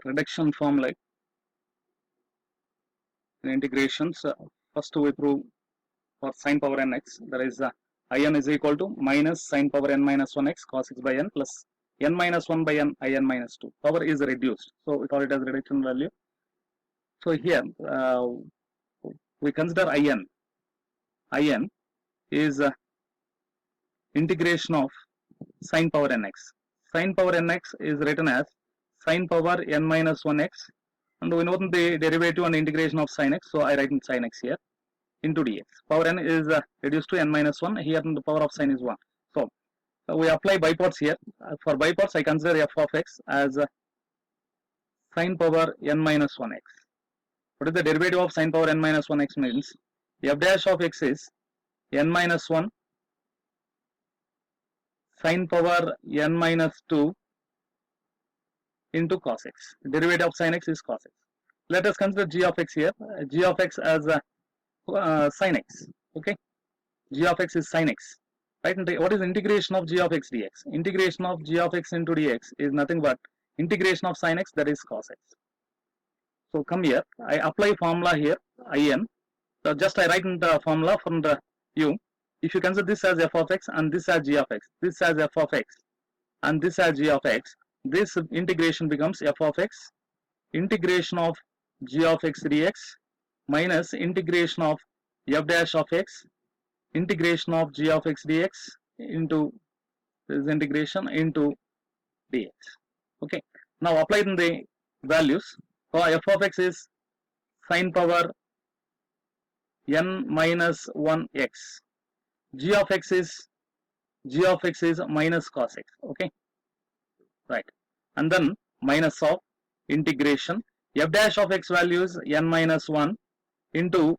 reduction form like in integrations. First we prove for sine power nx, there is in is equal to minus sine power n minus 1x cos x by n plus n minus 1 by n in minus 2. Power is reduced, so we call it as reduction value. So here we consider in is integration of sine power nx. Sine power nx is written as sine power n minus 1x, and we know the derivative and integration of sin x, so I write in sin x here into dx. Power n is reduced to n minus 1, here the power of sin is 1. So we apply biparts here. For biparts I consider f of x as sine power n minus 1x. What is the derivative of sine power n minus 1x means f dash of x is n minus 1 sine power n minus 2 into cos x. Derivative of sin x is cos x. Let us consider g of x here. G of x as sin x. Okay, g of x is sin x. Right? And what is integration of g of x dx? Integration of g of x into dx is nothing but integration of sin x, that is cos x. So come here, I apply formula here in. So just I write in the formula from the u. If you consider this as f of x and this as g of x, this as f of x and this as g of x, this integration becomes f of x integration of g of x dx minus integration of f dash of x integration of g of x dx into this integration into dx. Okay, now applied in the values. So f of x is sine power n minus 1x. G of x is minus cos x. Okay, right, and then minus of integration f dash of x value is n minus 1 into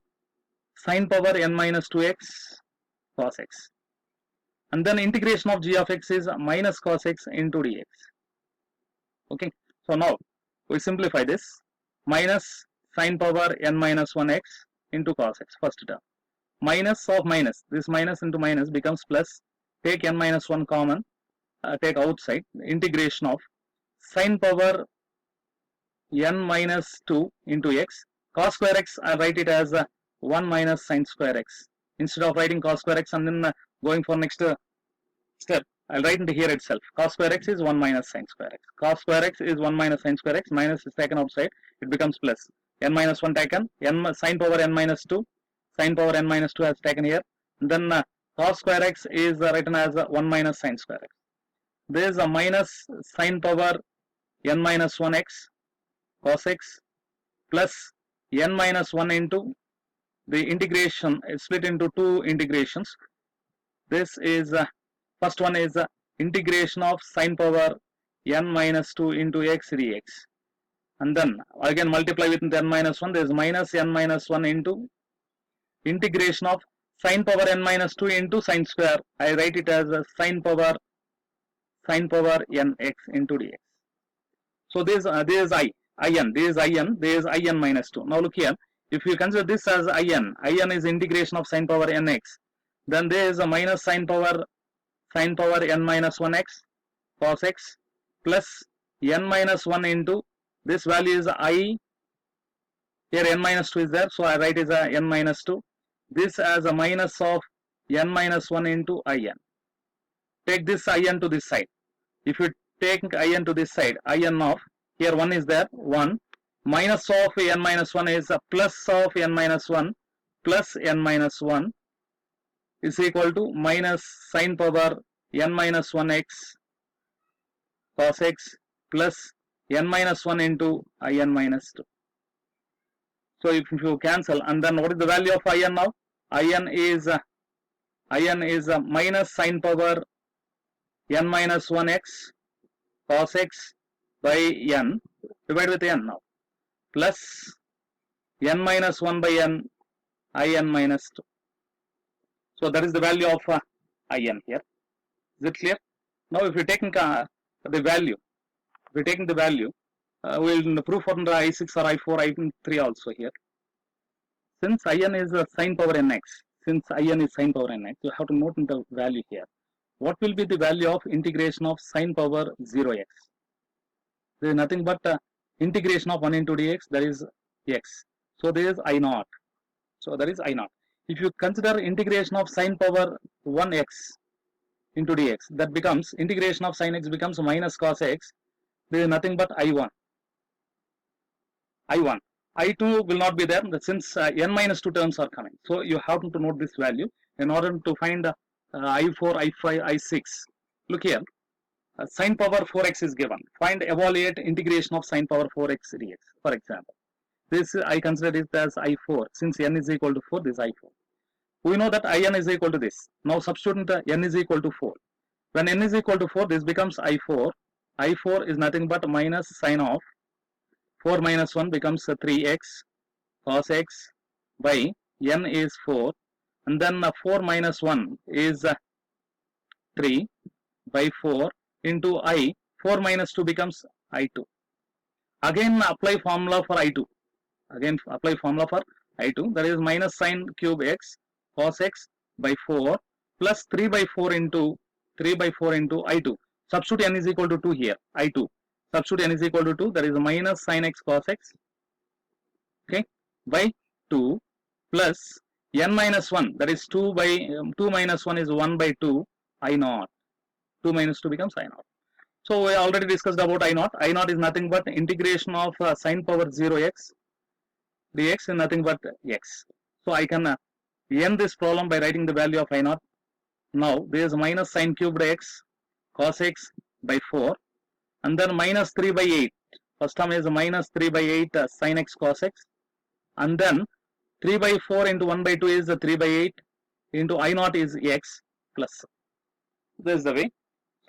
sine power n minus 2x cos x, and then integration of g of x is minus cos x into dx. Okay, so now we simplify this. Minus sine power n minus 1x into cos x, first term, minus of minus, this minus into minus becomes plus, take n minus 1 common, take outside, integration of sine power n minus 2 into x, cos square x I write it as 1 minus sine square x. Instead of writing cos square x and then going for next step, I'll write it here itself. Cos square x is 1 minus sine square x. Cos square x is 1 minus sine square x. Minus is taken outside. It becomes plus. N minus 1 taken. N sine power n minus 2. Sine power n minus 2 has taken here. And then cos square x is written as 1 minus sine square x. There is a minus sine power n minus 1x cos x plus n minus 1 into the integration is split into two integrations. This is first one is integration of sine power n minus 2 into x dx, and then again multiply with n minus 1. There is minus n minus 1 into integration of sine power n minus 2 into sine square. I write it as sine power n x into dx. So this is in, this is in minus 2. Now look here, if you consider this as in is integration of sine power nx, then there is a minus sine power n minus 1x cos x plus n minus 1 into this value is I, here n minus 2 is there, so I write is a n minus 2. This as a minus of n minus 1 into in. Take this in to this side. If you take in to this side, in of here 1 is there, 1 minus of n minus 1 is a plus of n minus 1 plus n minus 1 is equal to minus sine power n minus 1x cos x plus n minus 1 into in minus 2. So if you cancel, and then what is the value of in now? In is minus sine power n minus 1x cos x by n divided with n now plus n minus 1 by n in minus 2. So that is the value of in here. Is it clear? Now if you are taking the value, we will prove for the I6 or I4, I3 also here. Since in is sine power nx, you have to note in the value here. What will be the value of integration of sine power 0x? There is nothing but integration of 1 into dx, that is x. So there is I naught. So that is I naught. If you consider integration of sine power 1x into dx, that becomes integration of sine x becomes minus cos x. There is nothing but I1. I1. I2 will not be there since n minus 2 terms are coming. So you have to note this value in order to find I4, I5, I6. Look here. Sine power 4x is given. Find evaluate integration of sine power 4x dx, for example. This I consider it as I4. Since n is equal to 4, this is I4. We know that In is equal to this. Now substitute n is equal to 4. When n is equal to 4, this becomes I4. I4 is nothing but minus sine of 4 minus 1 becomes 3x cos x by n is 4. And then 4 minus 1 is 3 by 4 into I. 4 minus 2 becomes I2. Again apply formula for I2. Again apply formula for I2, that is minus sine cube x cos x by 4 plus 3 by 4 into I2. Substitute n is equal to 2 here, I2. Substitute n is equal to 2, that is minus sine x cos x, okay, by 2 plus n minus 1, that is 2 by 2 minus 1 is 1 by 2 I naught. 2 minus 2 becomes I naught. So we already discussed about I naught. I naught is nothing but integration of sine power 0x dx is nothing but x. So I can end this problem by writing the value of I naught. Now there is minus sine cubed x cos x by 4 and then minus 3 by 8. First term is minus 3 by 8 sine x cos x, and then 3 by 4 into 1 by 2 is 3 by 8 into I naught is x plus. This is the way.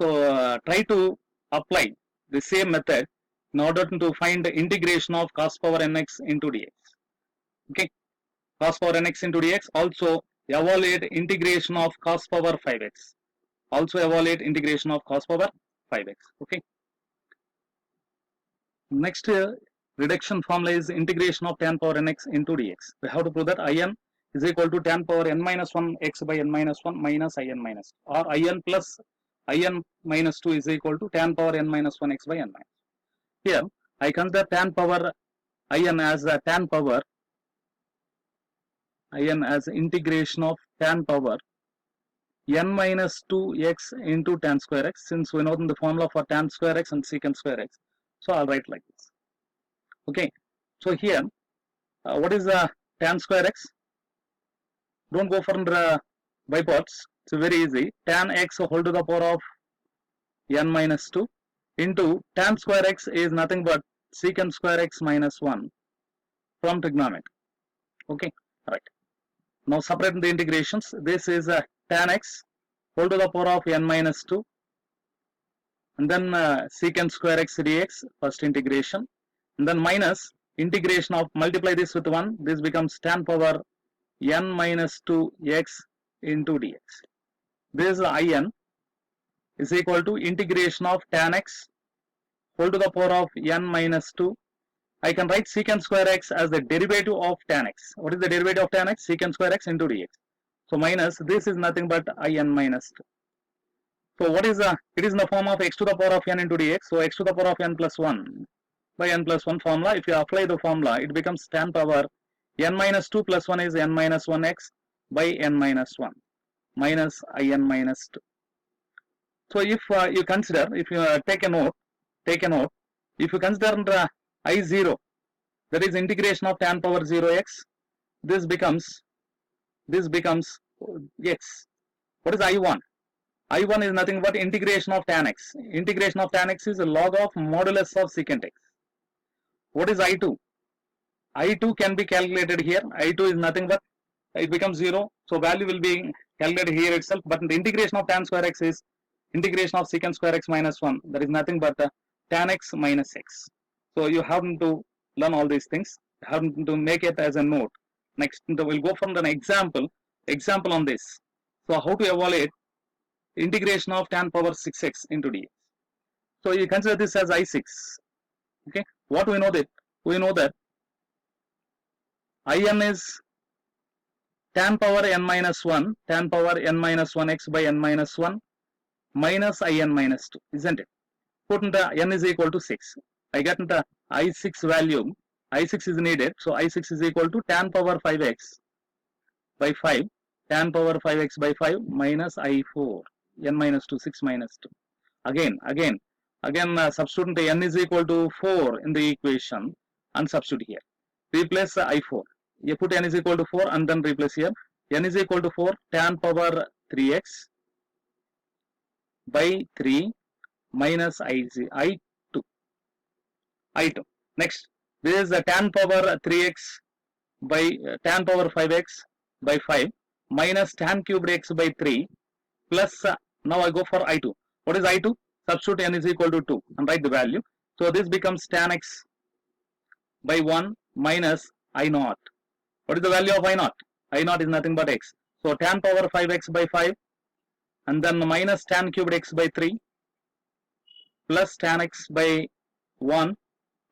So try to apply the same method in order to find the integration of cos power nx into dx. Okay, cos power nx into dx. Also evaluate integration of cos power 5x. Also evaluate integration of cos power 5x. Okay. Next reduction formula is integration of tan power nx into dx. We have to prove that In is equal to tan power n minus 1 x by n minus 1 minus In minus, or In plus In minus 2 is equal to tan power n minus 1 x by n minus. Here I consider tan power In as tan power In as integration of tan power n minus 2x into tan square x, since we know the formula for tan square x and secant square x. So I'll write like this. Okay. So here what is tan square x? Don't go for by parts. It's very easy. Tan x whole to the power of n minus 2 into tan square x is nothing but secant square x minus 1 from trigonometry. Okay, right. Now separate the integrations. This is tan x whole to the power of n minus 2 and then secant square x dx, first integration, and then minus integration of, multiply this with 1, this becomes tan power n minus 2 x into dx. This In is equal to integration of tan x whole to the power of n minus 2. I can write secant square x as the derivative of tan x. What is the derivative of tan x? Secant square x into dx. So minus, this is nothing but In minus 2. So what is it is in the form of x to the power of n into dx. So x to the power of n plus 1 by n plus 1 formula. If you apply the formula, it becomes tan power n minus 2 plus 1 is n minus 1 x by n minus 1 minus In minus 2. So if you consider, if you take a note, if you consider I0, that is integration of tan power 0x, this becomes x. What is I1? I1 is nothing but integration of tan x. Integration of tan x is a log of modulus of secant x. What is I2? I2 can be calculated here. I2 is nothing but, it becomes 0. So value will be calculated here itself. But the integration of tan square x is integration of secant square x minus 1. That is nothing but tan x minus x. So you have to learn all these things. You have to make it as a note. Next, we'll go from an example on this. So how to evaluate integration of tan power 6x into dx. So you consider this as I6. Okay. What we know that? We know that In is tan power n minus 1, tan power n minus 1x by n minus 1 minus In minus 2, isn't it? Put in the n is equal to 6. I get the I6 value. I6 is needed. So I6 is equal to tan power 5x by 5. Tan power 5x by 5 minus I4. N minus 2, 6 minus 2. Again, substitute n is equal to 4 in the equation and substitute here. Replace I4. You put n is equal to 4 and then replace here. N is equal to 4 tan power 3x by 3 minus I2. Next, this is the tan power 3x by tan power 5x by 5 minus tan cubed x by 3 plus now I go for I2. What is I2? Substitute n is equal to 2 and write the value. So this becomes tan x by 1 minus I0. What is the value of I0? I0 is nothing but x. So tan power 5x by 5 and then minus tan cubed x by 3 plus tan x by 1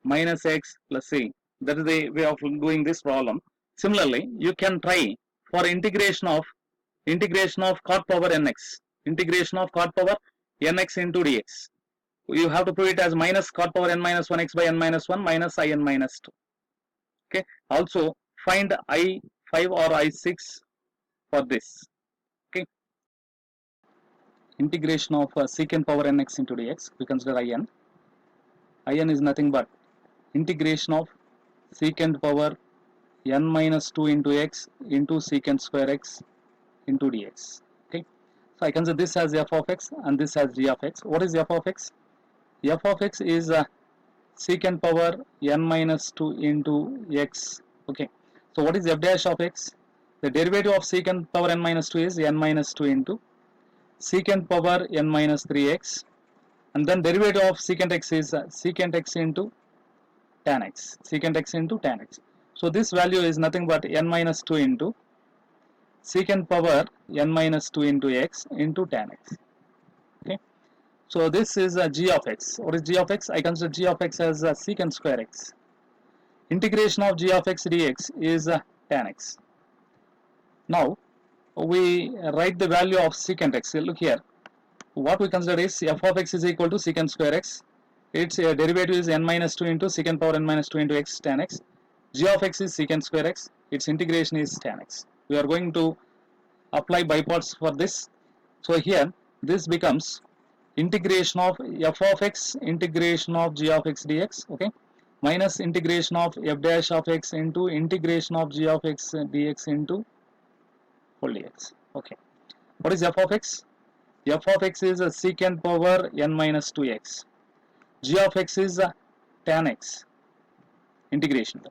minus x plus c. That is the way of doing this problem. Similarly, you can try for integration of cot power nx. Integration of cot power nx into dx. You have to put it as minus cot power n minus 1 x by n minus 1 minus I n minus 2. Okay. Also find I5 or I6 for this. Okay. Integration of secant power nx into dx. We consider in. In is nothing but integration of secant power n minus 2 into x into secant square x into dx. Okay. So I consider this as f of x and this as g of x. What is f of x? F of x is secant power n minus 2 into x. Okay. So what is f dash of x? The derivative of secant power n minus 2 is n minus 2 into secant power n minus 3x, and then derivative of secant x is secant x into tan x. Secant x into tan x. So this value is nothing but n minus 2 into secant power n minus 2 into x into tan x. Okay. So this is g of x. What is g of x? I consider g of x as secant square x. Integration of g of x dx is tan x. Now we write the value of secant x. Look here. What we consider is f of x is equal to secant square x. Its derivative is n minus 2 into secant power n minus 2 into x tan x. G of x is secant square x. Its integration is tan x. We are going to apply by parts for this. So here this becomes integration of f of x integration of g of x dx. Okay. Minus integration of f dash of x into integration of g of x dx into whole dx. Okay. What is f of x? F of x is secant power n minus 2x. G of x is tan x. Integration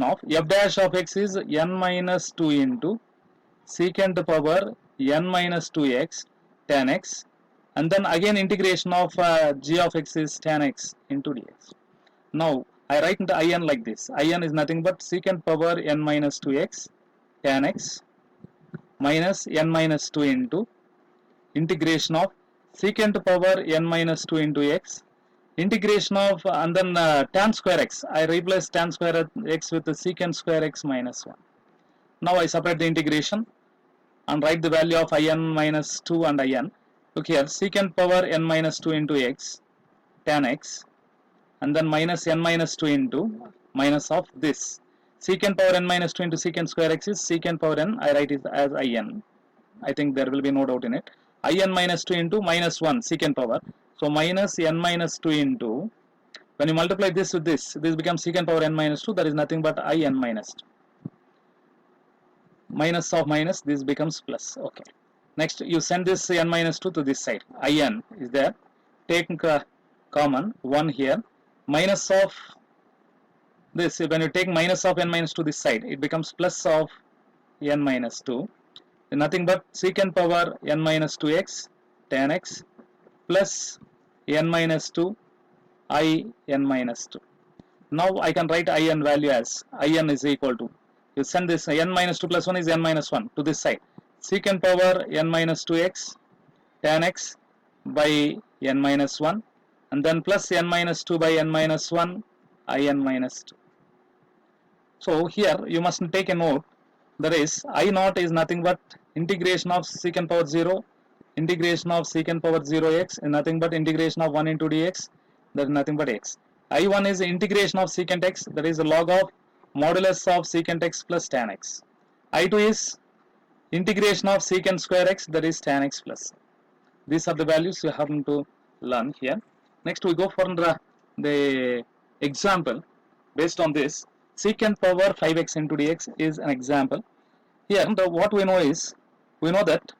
of f dash of x is n minus 2 into secant power n minus 2x tan x, and then again integration of g of x is tan x into dx. Now I write the in like this. In is nothing but secant power n minus 2x tan x minus n minus 2 into integration of secant power n minus 2 into x, integration of and then tan square x. I replace tan square x with the secant square x minus 1. Now I separate the integration and write the value of in minus 2 and in. Look here, secant power n minus 2 into x tan x, and then minus n minus 2 into minus of this. Secant power n minus 2 into secant square x is secant power n. I write it as in. I think there will be no doubt in it. In minus 2 into minus 1 secant power. So minus n minus 2 into, when you multiply this with this becomes secant power n minus 2. That is nothing but in minus 2. Minus of minus, this becomes plus. Okay. Next, you send this n minus 2 to this side. In is there. Take common 1 here. Minus of this, when you take minus of n minus 2 this side, it becomes plus of n minus 2. Nothing but secant power n minus 2x tan x plus n minus 2 in minus 2. Now I can write in value as in is equal to, you send this n minus 2 plus 1 is n minus 1 to this side. Secant power n minus 2x tan x by n minus 1, and then plus n minus 2 by n minus 1 in minus 2. So here you must take a note, that is I naught is nothing but integration of secant power 0, integration of secant power 0x is nothing but integration of 1 into dx, that is nothing but x. I1 is integration of secant x, that is log of modulus of secant x plus tan x. I2 is integration of secant square x, that is tan x plus. These are the values you have to learn here. Next we go for the example. Based on this, secant power 5x into dx is an example. Here what we know is, we know that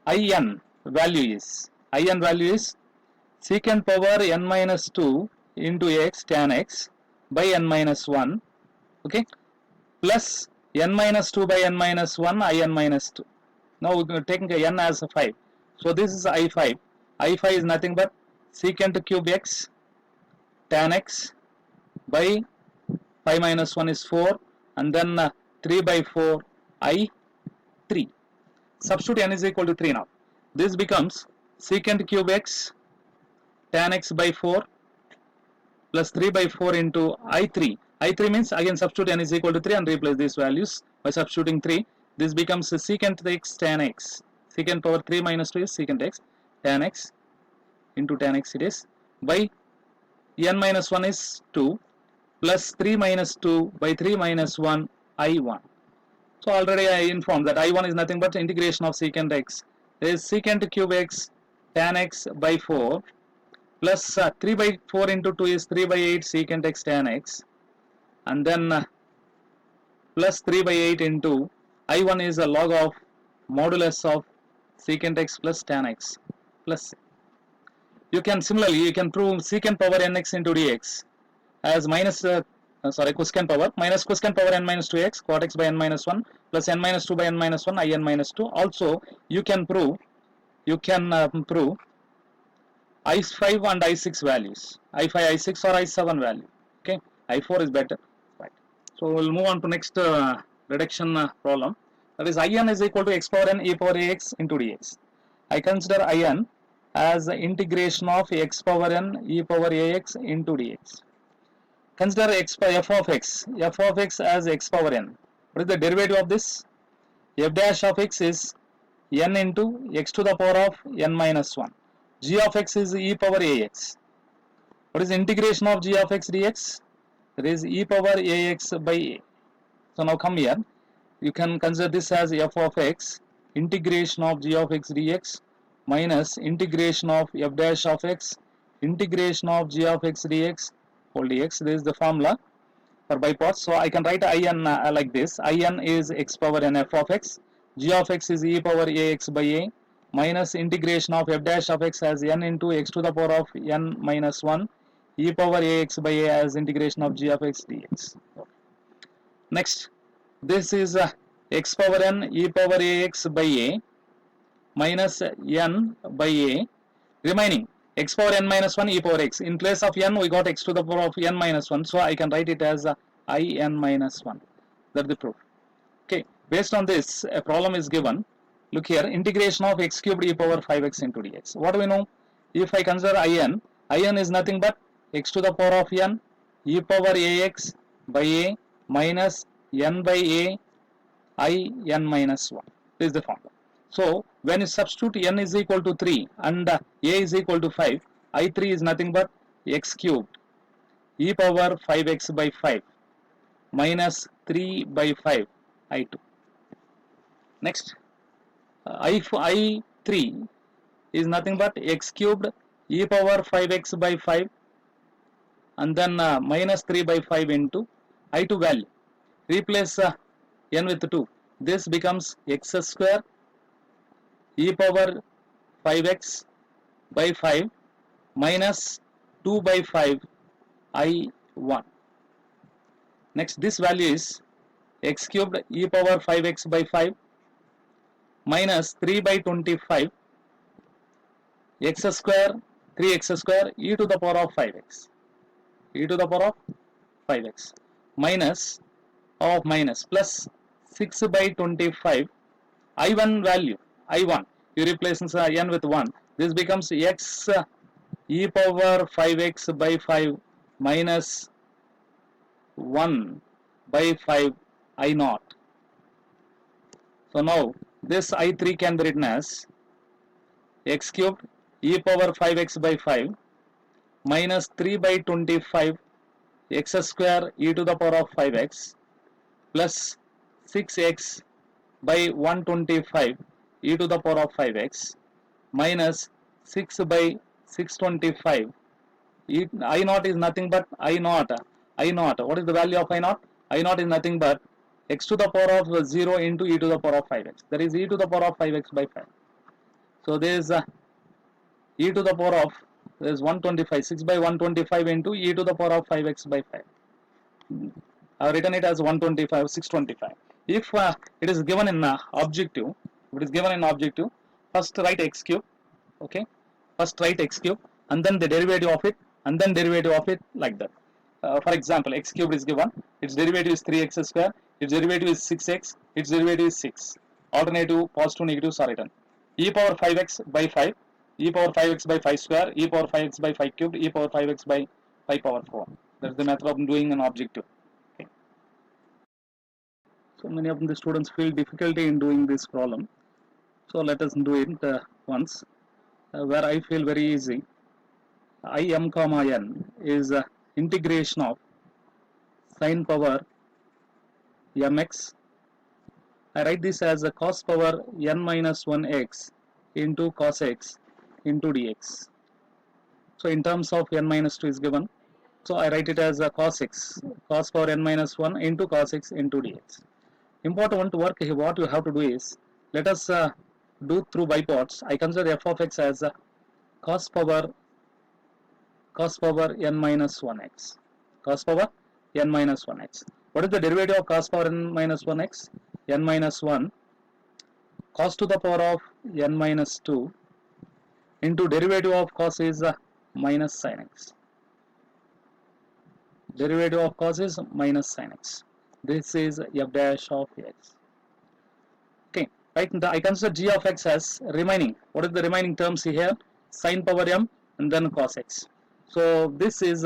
in value is secant power n minus 2 into x tan x by n minus 1, okay, plus n minus 2 by n minus 1 in minus 2. Now we are taking n as a 5. So this is I5. I5 is nothing but secant cube x tan x by 5 minus 1 is 4, and then 3 by 4 I3. Substitute n is equal to 3 now. This becomes secant cube x tan x by 4 plus 3 by 4 into I3. I3 means again substitute n is equal to 3 and replace these values by substituting 3. This becomes secant x tan x. Secant power 3 minus 2 is secant x tan x into tan x it is by n minus 1 is 2 plus 3 minus 2 by 3 minus 1 I1. So already I informed that I1 is nothing but integration of secant x. There is secant cube x tan x by 4 plus 3 by 4 into 2 is 3 by 8 secant x tan x, and then plus 3 by 8 into I1 is a log of modulus of secant x plus tan x plus. You can similarly prove secant power nx into dx as minus cosecant power minus cosecant power n minus 2x cot x by n minus 1 plus n minus 2 by n minus 1 in minus 2. Also you can prove I5 and I6 values, I5, I6 or I7 value. Okay, I4 is better, right? So we'll move on to next reduction problem. That is in is equal to x power n e power ax into dx. I consider in as integration of x power n e power ax into dx. Consider f of x as x power n. What is the derivative of this? F dash of x is n into x to the power of n minus 1. G of x is e power ax. What is integration of g of x dx? That is e power ax by a. So now come here. You can consider this as f of x integration of g of x dx minus integration of f dash of x integration of g of x dx whole dx. This is the formula for by parts. So I can write in like this. In is x power n f of x. G of x is e power ax by a minus integration of f dash of x as n into x to the power of n minus 1 e power ax by a as integration of g of x dx. Next, this is x power n e power ax by a minus n by a, remaining x power n minus 1 e power x. In place of n we got x to the power of n minus 1, so I can write it as in minus 1. That's the proof. Okay, based on this a problem is given. Look here, integration of x cubed e power 5x into dx. What do we know? If I consider in is nothing but x to the power of n e power ax by a minus n by a I n minus 1. This is the formula. So when you substitute n is equal to 3 and a is equal to 5, I3 is nothing but x cubed e power 5x by 5 minus 3 by 5 I2. Next, I3 is nothing but x cubed e power 5x by 5 and then minus 3 by 5 into I2 value. Replace n with 2. This becomes x square e power 5x by 5 minus 2 by 5 I1. Next, this value is x cubed e power 5x by 5 minus 3 by 25 x square 3x square e to the power of 5x minus plus 6 by 25 I1 value. I1 you replace n with 1. This becomes x e power 5x by 5 minus 1 by 5 I0. So now this I3 can be written as x cubed e power 5x by 5 minus 3 by 25 x square e to the power of 5x plus 6x by 125 e to the power of 5x minus 6 by 625 I naught is nothing but I naught. What is the value of I naught? I naught is nothing but x to the power of 0 into e to the power of 5x. That is e to the power of 5x by 5. So there is e to the power of, there is 125, 6 by 125 into e to the power of 5x by 5. I have written it as 125, 625. If it is given in objective, if it is given in objective, first write x cube, okay? First write x cube and then the derivative of it and then derivative of it like that. For example, x cubed is given, its derivative is 3x square, its derivative is 6x, its derivative is 6. Alternative positive negatives are written. E power 5x by 5, e power 5x by 5 square, e power 5x by 5 cubed, e power 5x by 5 power 4. That is the method of doing an objective. Okay. So many of the students feel difficulty in doing this problem. So let us do it once. Where I feel very easy. I m comma n is integration of sine power mx. I write this as a cos power n minus 1x into cos x into dx. So in terms of n minus 2 is given. So I write it as a cos x, cos power n minus 1 into cos x into dx. Important work here, what you have to do is, let us do through by parts. I consider f of x as cos power n minus 1x. Cos power n minus 1x. What is the derivative of cos power n minus 1x? N minus 1 cos to the power of n minus 2 into derivative of cos is minus sin x. Derivative of cos is minus sin x. This is f dash of x. Okay, right? I consider g of x as remaining. What is the remaining terms here? Sin power m and then cos x. So this is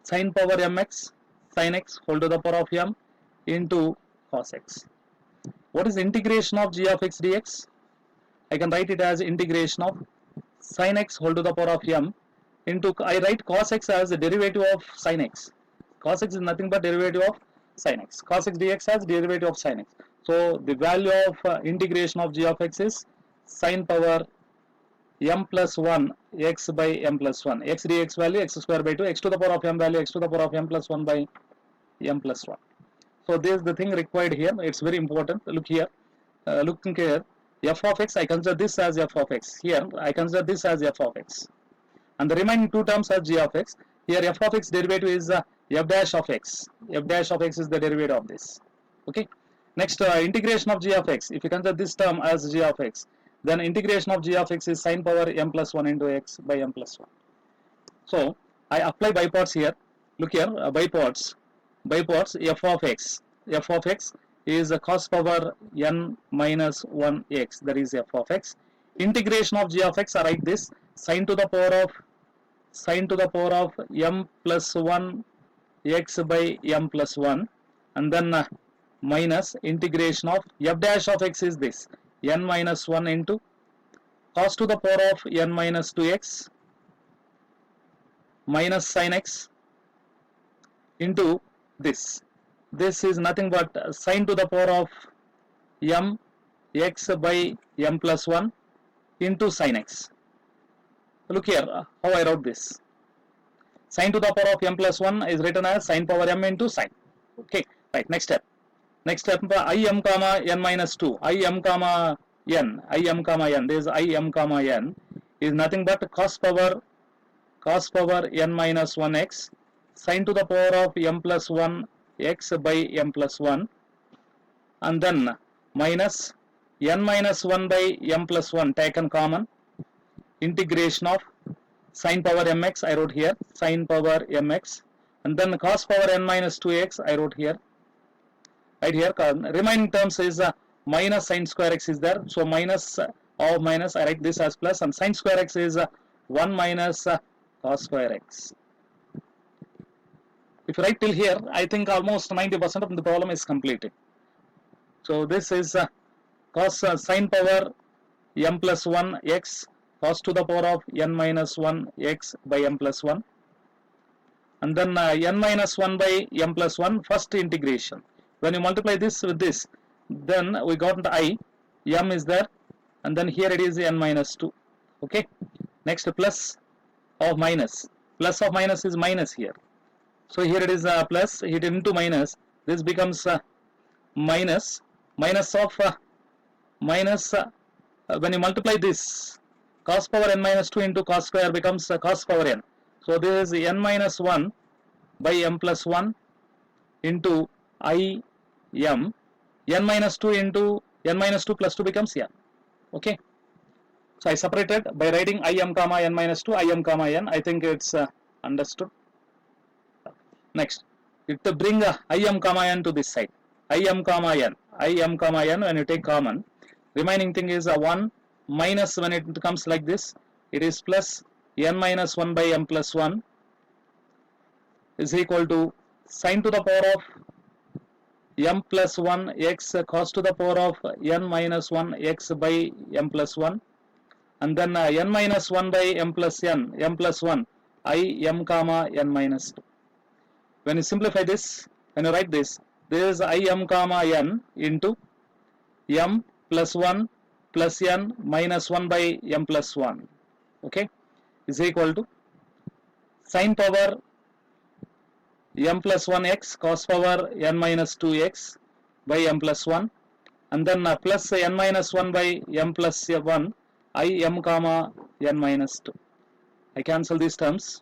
sin power mx, sin x whole to the power of m into cos x. What is the integration of g of x dx? I can write it as integration of sin x whole to the power of m into, I write cos x as the derivative of sin x. Cos x is nothing but derivative of sin x. Cos x dx as derivative of sin x. So the value of integration of g of x is sin power m plus 1 x by m plus 1. X dx value x square by 2, x to the power of m value x to the power of m plus 1 by m plus 1. So this is the thing required here. It's very important. Look here. Looking here, f of x, I consider this as f of x. Here I consider this as f of x. And the remaining two terms are g of x. Here f of x derivative is f dash of x. F dash of x is the derivative of this. Okay. Next, integration of g of x. If you consider this term as g of x, then integration of g of x is sin power m plus 1 into x by m plus 1. So I apply by parts here. Look here, by parts f of x. F of x is a cos power n minus 1x. That is f of x. Integration of g of x, I write this sin to the power of m plus 1 x by m plus 1, and then minus integration of f dash of x is this n minus 1 into cos to the power of n minus 2x minus sin x into this. This is nothing but sin to the power of m x by m plus 1 into sin x. Look here how I wrote this. Sin to the power of m plus 1 is written as sin power m into sin. Okay, right. Next step, I m comma n minus 2. I m comma n. This is I m comma n is nothing but cos power n minus 1x sin to the power of m plus 1 x by m plus 1, and then minus n minus 1 by m plus 1 taken common, integration of sin power mx, I wrote here sin power mx, and then cos power n minus 2x I wrote here. Right here, remaining terms is minus sin square x is there. So minus of minus, I write this as plus, and sin square x is 1 minus cos square x. If you write till here, I think almost 90% of the problem is completed. So this is cos sin power m plus 1 x cos to the power of n minus 1 x by m plus 1, and then n minus 1 by m plus 1 first integration. When you multiply this with this, then we got the I, m is there, and then here it is n minus 2. Okay, next plus of minus, plus of minus is minus here, so here it is plus, hit into minus, this becomes minus, minus of minus, when you multiply this, cos power n minus 2 into cos square becomes cos power n. So this is n minus 1 by m plus 1 into I m, n minus 2 into n minus 2 plus 2 becomes n. Okay, so I separated by writing I m comma n minus 2, I m comma n. I think it's understood. Next, it to bring I m comma n to this side, I m comma n, I m comma n, when you take common, remaining thing is 1 minus, when it comes like this, it is plus n minus 1 by m plus 1 is equal to sine to the power of m plus 1 x cos to the power of n minus 1 x by m plus 1, and then n minus 1 by m plus 1 I m comma n minus 2. When you simplify this, when you write this, there is I m comma n into m plus 1 plus n minus 1 by m plus 1, okay, is equal to sine power m plus 1 x cos power n minus 2 x by m plus 1, and then plus n minus 1 by m plus 1 I m comma n minus 2. I cancel these terms,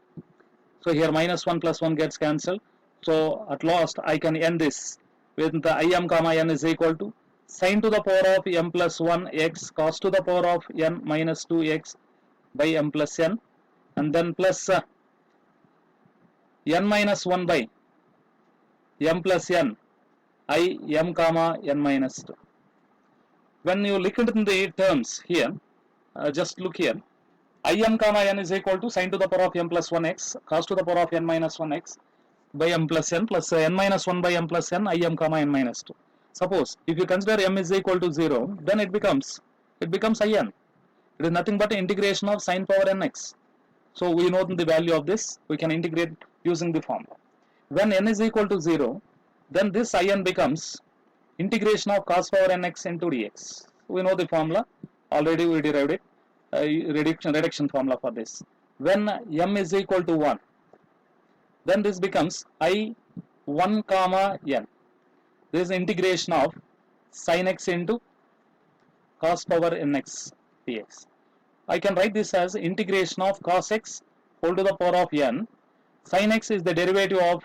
so here minus 1 plus 1 gets cancelled, so at last I can end this with the I m comma n is equal to sine to the power of m plus 1 x cos to the power of n minus 2 x by m plus n, and then plus n minus 1 by m plus n I m comma n minus 2. When you look into the terms here, just look here, I m comma n is equal to sine to the power of m plus 1 x cos to the power of n minus 1 x by m plus n plus n minus 1 by m plus n I m comma n minus 2. Suppose if you consider m is equal to 0, then it becomes in. It is nothing but integration of sine power nx. So we know the value of this, we can integrate using the formula. When n is equal to 0, then this in becomes integration of cos power nx into dx. We know the formula, already we derived it, reduction formula for this. When m is equal to 1, then this becomes I 1 comma n. This is integration of sin x into cos power nx dx. I can write this as integration of cos x whole to the power of n. Sin x is the derivative of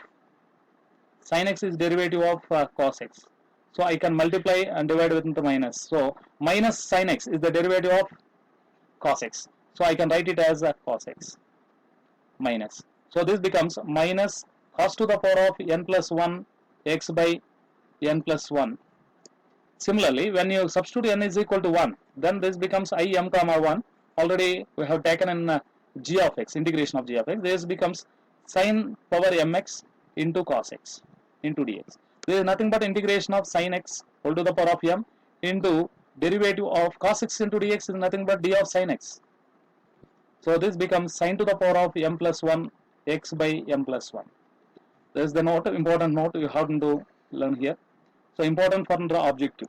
cos x. So I can multiply and divide with the minus. So minus sin x is the derivative of cos x. So I can write it as cos x minus. So this becomes minus cos to the power of n plus 1 x by n plus 1. Similarly, when you substitute n is equal to 1, then this becomes I m comma 1. Already we have taken in g of x, integration of g of x. This becomes sin power mx into cos x into dx. This is nothing but integration of sin x whole to the power of m into derivative of cos x into dx is nothing but d of sin x. So this becomes sin to the power of m plus 1 x by m plus 1. This is the note, important note you have to learn here. So important for the objective.